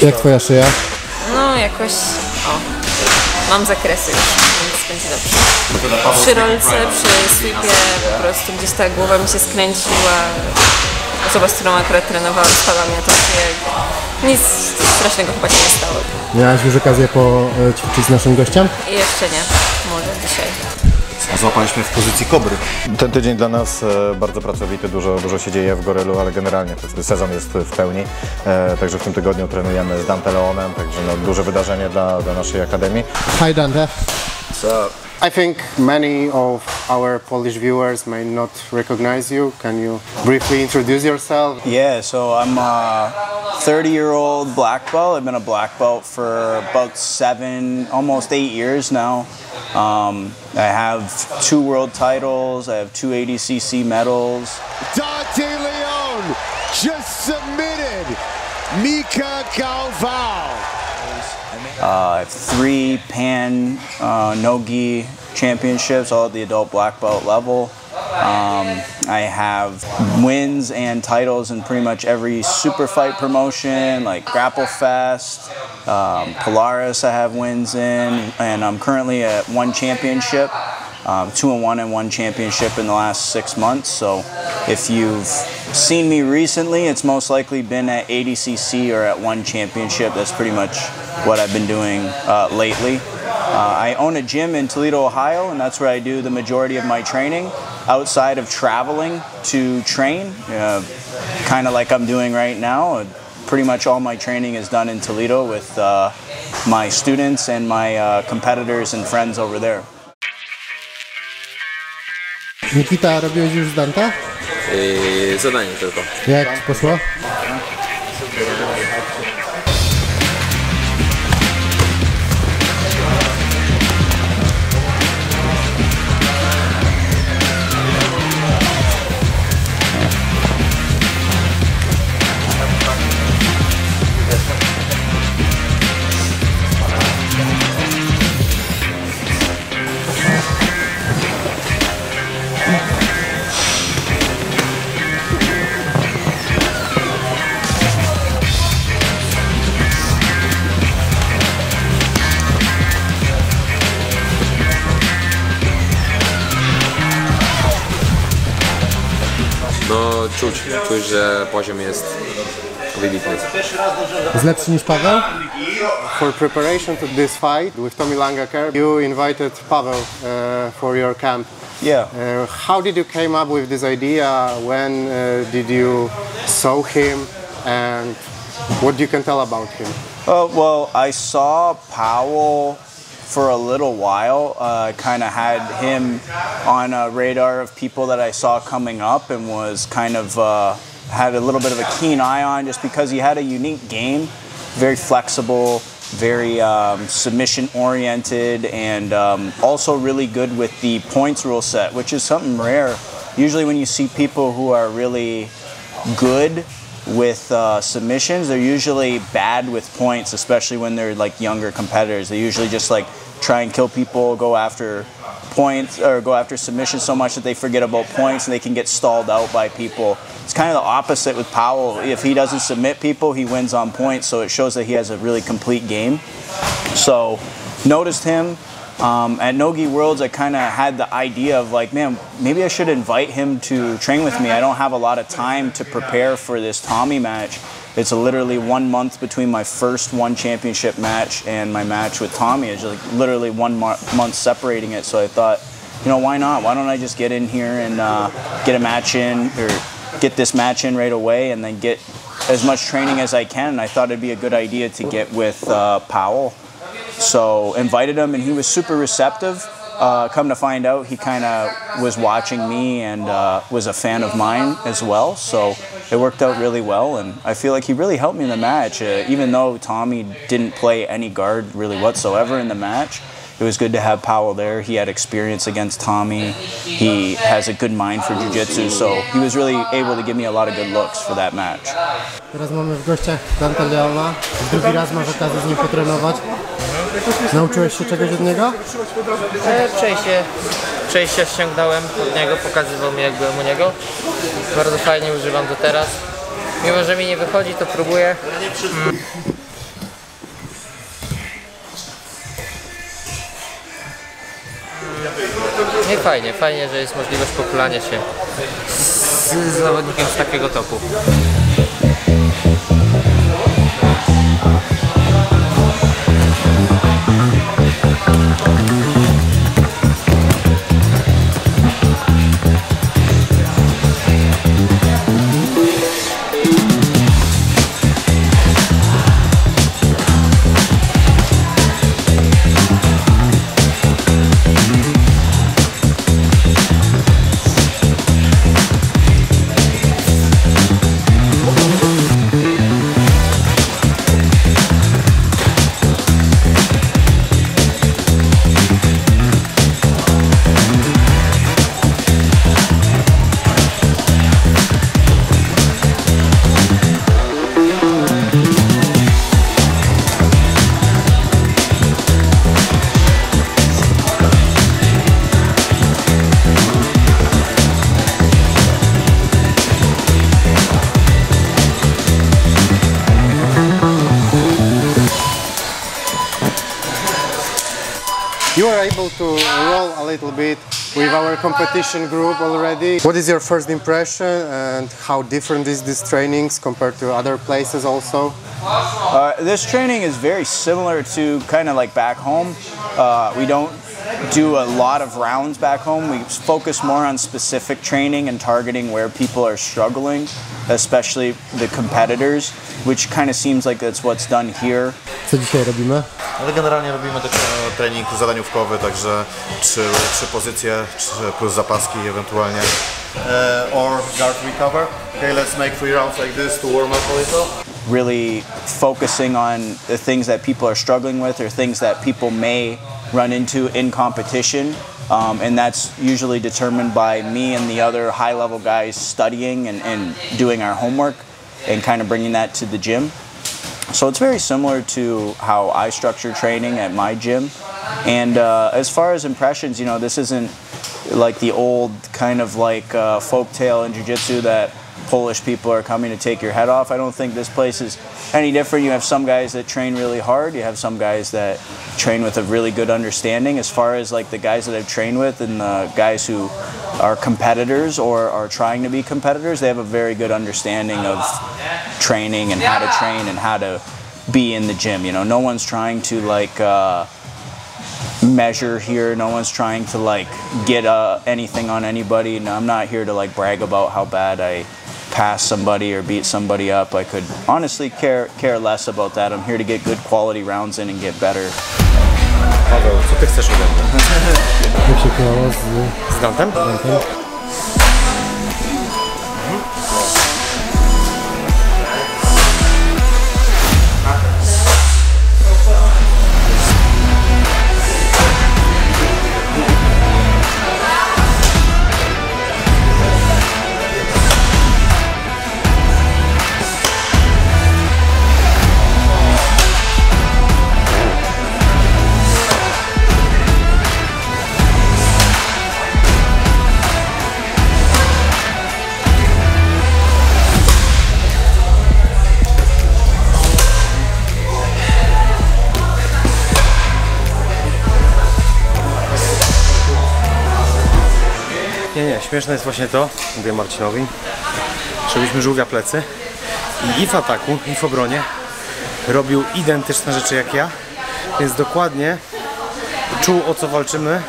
Jak twoja szyja? No jakoś, mam zakresy już, więc będzie dobrze. Przy rolce, przy sweepie po prostu gdzieś ta głowa mi się skręciła. Osoba, z którą akurat trenowałam, spadła mi na to szyję. Nic strasznego chyba się nie stało. Miałaś już okazję poćwiczyć z naszym gościem? I jeszcze nie, może dzisiaj. Złapaliśmy w pozycji kobry. Ten tydzień dla nas bardzo pracowity, dużo się dzieje w Gorylu, ale generalnie sezon jest w pełni. Także w tym tygodniu trenujemy z Dante Leonem, także no, duże wydarzenie dla naszej akademii. Hi Dante. So, I think many of our Polish viewers may not recognize you. Can you briefly introduce yourself? Yeah, so I'm a 30-year-old black belt. I've been a black belt for about 7, almost 8 years now. I have 2 world titles, I have 2 ADCC medals. Dante Leonem just submitted Mika Galvao. I have 3 Pan No-Gi championships, all at the adult black belt level. I have wins and titles in pretty much every super fight promotion, like Grapple Fest, Polaris I have wins in, and I'm currently at 1 championship, 2-1 and 1 championship in the last 6 months. So if you've seen me recently, it's most likely been at ADCC or at 1 championship. That's pretty much what I've been doing lately. I own a gym in Toledo, Ohio, and that's where I do the majority of my training outside of traveling to train, kind of like I'm doing right now. Pretty much all my training is done in Toledo with my students and my competitors and friends over there. Nikita, robiłeś już z Dante? Zadanie tylko. Jak ci poszło? No czuć, że poziom jest wybitny. Jest lepszy niż Paweł? For preparation to this fight with Tommy Langaker, you invited Paweł for your camp. Yeah. How did you came up with this idea? When did you saw him? And what you can tell about him? Well, I saw Powell for a little while. Kind of had him on a radar of people that I saw coming up and was kind of had a little bit of a keen eye on just because he had a unique game, very flexible, very submission oriented, and also really good with the points rule set, which is something rare. Usually when you see people who are really good with submissions, they're usually bad with points, especially when they're like younger competitors. They usually just like try and kill people, go after points or go after submissions so much that they forget about points and they can get stalled out by people. It's kind of the opposite with Powell. If he doesn't submit people, he wins on points, so it shows that he has a really complete game. So noticed him at No-Gi Worlds. I kind of had the idea of like, man, maybe I should invite him to train with me. I don't have a lot of time to prepare for this Tommy match. It's literally 1 month between my first 1 championship match and my match with Tommy. It's like literally 1 month separating it. So I thought, you know, why not? Why don't I just get in here and get a match in, or get this match in right away, and then get as much training as I can. And I thought it'd be a good idea to get with Powell. So invited him, and he was super receptive. come to find out, he kind of was watching me and was a fan of mine as well. So it worked out really well, and I feel like he really helped me in the match. Even though Tommy didn't play any guard really whatsoever in the match, it was good to have Powell there. He had experience against Tommy. He has a good mind for jiu-jitsu, so he was really able to give me a lot of good looks for that match. Teraz mamy w gościach Dante Leona. Drugi raz masz okazję z nim potrenować. Nauczyłeś się czegoś od niego? Przejście ściągnąłem od niego, pokazywał mi jak byłem u niego. Bardzo fajnie używam to teraz. Mimo że mi nie wychodzi, to próbuję. I fajnie, że jest możliwość populania się z zawodnikiem z takiego topu. You are able to roll a little bit with our competition group already. What is your first impression and how different is these trainings compared to other places also? This training is very similar to kind of like back home. We don't do a lot of rounds back home. We focus more on specific training and targeting where people are struggling, especially the competitors, which kind of seems like that's what's done here. Co dzisiaj robimy? Ale generalnie robimy też trening zadaniówkowy, także trzy pozycje, plus zapaski ewentualnie. Or guard recover. Okay, let's make 3 rounds like this to warm up a little. Really focusing on the things that people are struggling with or things that people may run into in competition. And that's usually determined by me and the other high-level guys studying and doing our homework and kind of bringing that to the gym. So it's very similar to how I structure training at my gym. And as far as impressions, you know, this isn't like the old kind of like folk tale in jiu-jitsu that Polish people are coming to take your head off. I don't think this place is any different. You have some guys that train really hard. You have some guys that train with a really good understanding. As far as like the guys that I've trained with and the guys who are competitors or are trying to be competitors, they have a very good understanding of training and how to train and how to be in the gym. You know, no one's trying to like measure here. No one's trying to like get anything on anybody. No, I'm not here to like brag about how bad I pass somebody or beat somebody up. I could honestly care less about that. I'm here to get good quality rounds in and get better. Paweł, co ty chcesz ode mnie? Jak się koło Z Dantem? Nie, śmieszne jest właśnie to, mówię Marcinowi, żebyśmy żółwia plecy i w ataku, i w obronie robił identyczne rzeczy jak ja, więc dokładnie czuł, o co walczymy,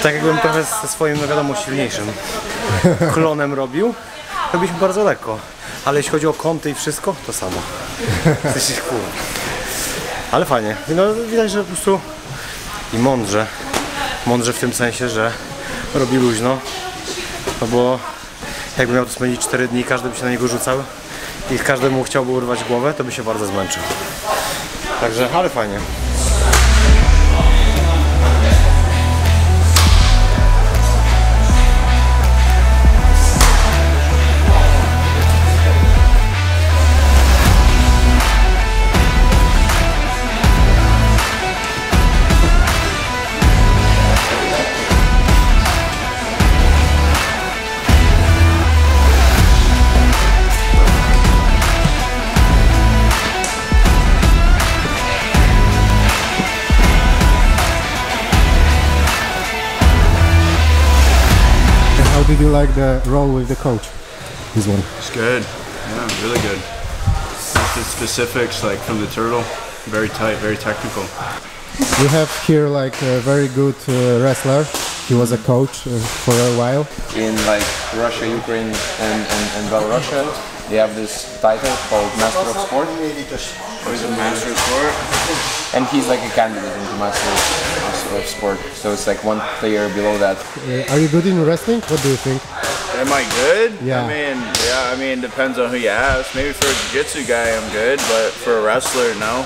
tak jakbym trochę ze swoim, no wiadomo, silniejszym klonem robił. Robiliśmy bardzo lekko, ale jeśli chodzi o kąty i wszystko, to samo. Ale fajnie, no widać, że po prostu i mądrze mądrze w tym sensie, że robi luźno, no bo jakby miał to spędzić 4 dni, każdy by się na niego rzucał i każdy mu chciałby urwać głowę, to by się bardzo zmęczył. Także, ale fajnie. How did you like the role with the coach? This one. It's good. Yeah, really good. The specifics, like from the turtle, very tight, very technical. We have here like a very good wrestler. He was a coach for a while. In like Russia, Ukraine, and Belarus, they have this title called Master of Sport. He's a master of sport. And he's like a candidate into Master of Sport. So it's like one player below that. Are you good in wrestling? What do you think? Am I good? Yeah. I mean, depends on who you ask. Maybe for a jiu-jitsu guy, I'm good, but for a wrestler, no.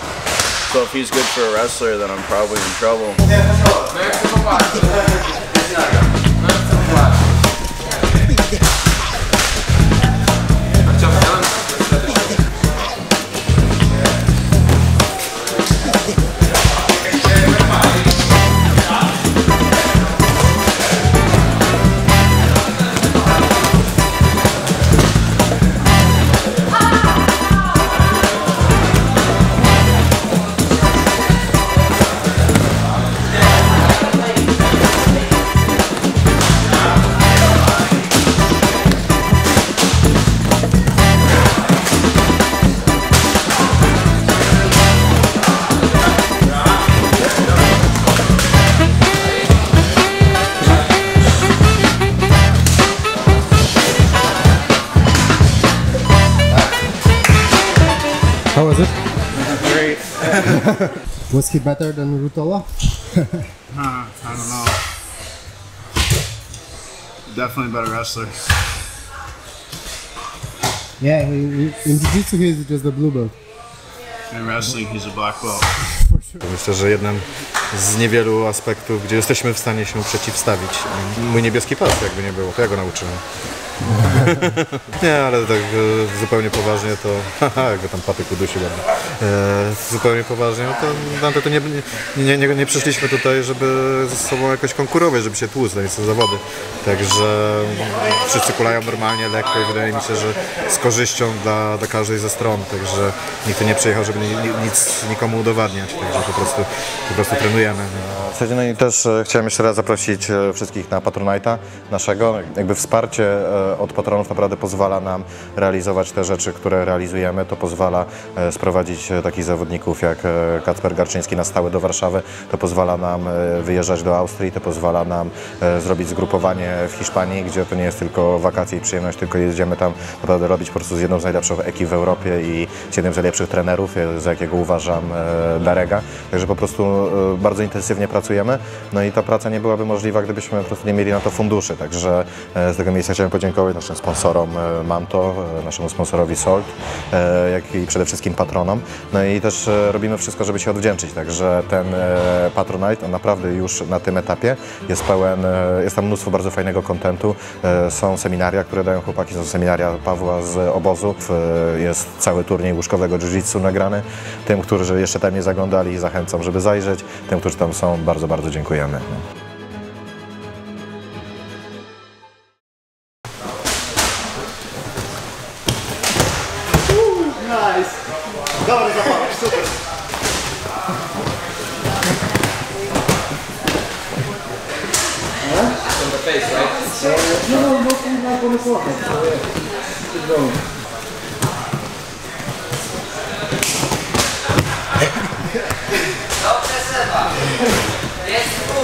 So if he's good for a wrestler, then I'm probably in trouble. How was it? Great. Was he better than Rutola? I don't know. Definitely better wrestler. Yeah, in Jiu-Jitsu he's just a blue belt. In wrestling, he's a black belt. Myślę, że jednym z niewielu aspektów, gdzie jesteśmy w stanie się przeciwstawić. Mój niebieski pas, jakby nie było, to ja go nauczyłem. Nie, ale tak zupełnie poważnie to... Haha, jak go tam patyk udusił ładnie. Zupełnie poważnie, no to Dante, to nie przyszliśmy tutaj, żeby ze sobą jakoś konkurować, żeby się tłuc, to nie są zawody. Także wszyscy kulają normalnie, lekko i wydaje mi się, że z korzyścią dla każdej ze stron. Także nikt nie przyjechał, żeby nic nikomu udowadniać, także po prostu trenujemy. No i też chciałem jeszcze raz zaprosić wszystkich na Patronite'a naszego. Jakby wsparcie od patronów naprawdę pozwala nam realizować te rzeczy, które realizujemy. To pozwala sprowadzić takich zawodników jak Kacper Garczyński na stałe do Warszawy. To pozwala nam wyjeżdżać do Austrii. To pozwala nam zrobić zgrupowanie w Hiszpanii, gdzie to nie jest tylko wakacje i przyjemność, tylko jedziemy tam naprawdę robić po prostu z jedną z najlepszych ekip w Europie i z jednym z najlepszych trenerów, za jakiego uważam Darega. Także po prostu bardzo intensywnie pracujemy. No i ta praca nie byłaby możliwa, gdybyśmy po prostu nie mieli na to funduszy. Także z tego miejsca chciałem podziękować naszym sponsorom Manto, naszemu sponsorowi Salt, jak i przede wszystkim patronom. No i też robimy wszystko, żeby się odwdzięczyć. Także ten Patronite, on naprawdę już na tym etapie jest pełen, jest tam mnóstwo bardzo fajnego kontentu. Są seminaria, które dają chłopaki, są seminaria Pawła z obozów, jest cały turniej łóżkowego jiu-jitsu nagrany. Tym, którzy jeszcze tam nie zaglądali, zachęcam, żeby zajrzeć. Tym, którzy tam są, bardzo, bardzo dziękujemy. Nice! Dobry zapałek, super! On the face, right? No, pomysłowe. Dobrze, Seba. Jest tu.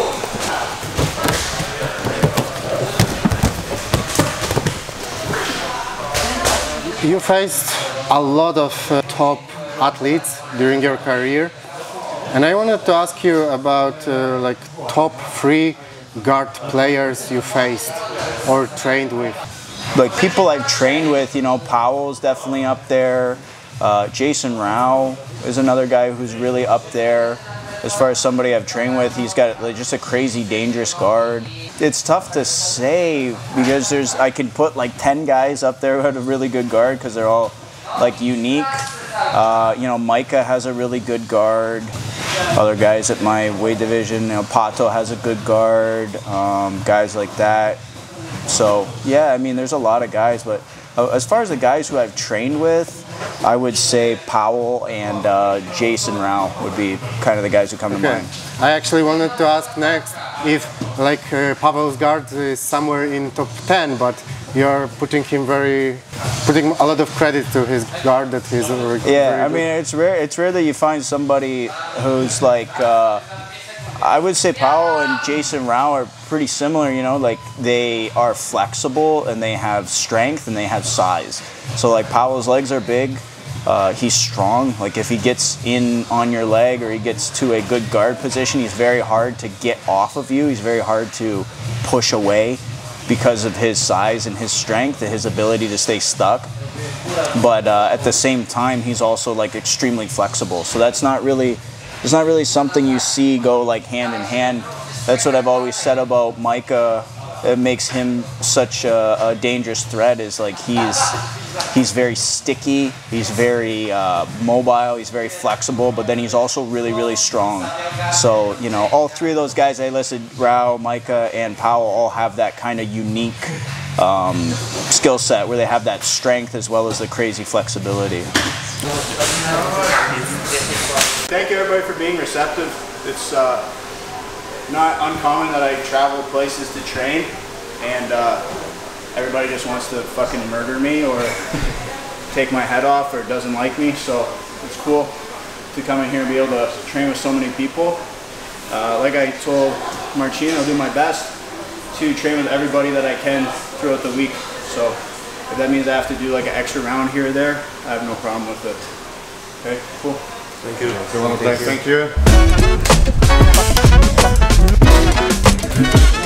You faced a lot of top athletes during your career. And I wanted to ask you about like top 3 guard players you faced or trained with. Like people I've trained with, you know, Powell's definitely up there. Jason Rao is another guy who's really up there. As far as somebody I've trained with, he's got like, just a crazy dangerous guard. It's tough to say because I can put like 10 guys up there who have a really good guard because they're all like unique. You know, Micah has a really good guard. Other guys at my weight division, you know, Pato has a good guard. Guys like that. So yeah, I mean, there's a lot of guys, but as far as the guys who I've trained with, I would say Powell and Jason Rao would be kind of the guys who come to mind. I actually wanted to ask next if like Pavel's guard is somewhere in top 10, but you're putting a lot of credit to his guard that he's yeah, I mean, it's rare that you find somebody who's like I would say Powell and Jason Rao are pretty similar, you know, like they are flexible and they have strength and they have size. So like Powell's legs are big, he's strong, like if he gets in on your leg or he gets to a good guard position, he's very hard to get off of you, he's very hard to push away because of his size and his strength and his ability to stay stuck. But at the same time, he's also like extremely flexible. So that's not really, it's not really something you see go like hand in hand. That's what I've always said about Micah. It makes him such a dangerous threat is like he's very sticky, he's very mobile, he's very flexible, but then he's also really, really strong. So, you know, all 3 of those guys I listed, Rao, Micah, and Powell, all have that kind of unique skill set where they have that strength as well as the crazy flexibility. Thank you everybody for being receptive. It's not uncommon that I travel places to train and everybody just wants to fucking murder me or take my head off or doesn't like me, so it's cool to come in here and be able to train with so many people. Like I told Marcin, I'll do my best to train with everybody that I can throughout the week, so if that means I have to do like an extra round here or there, I have no problem with it. Okay, cool. Thank you. Thank you.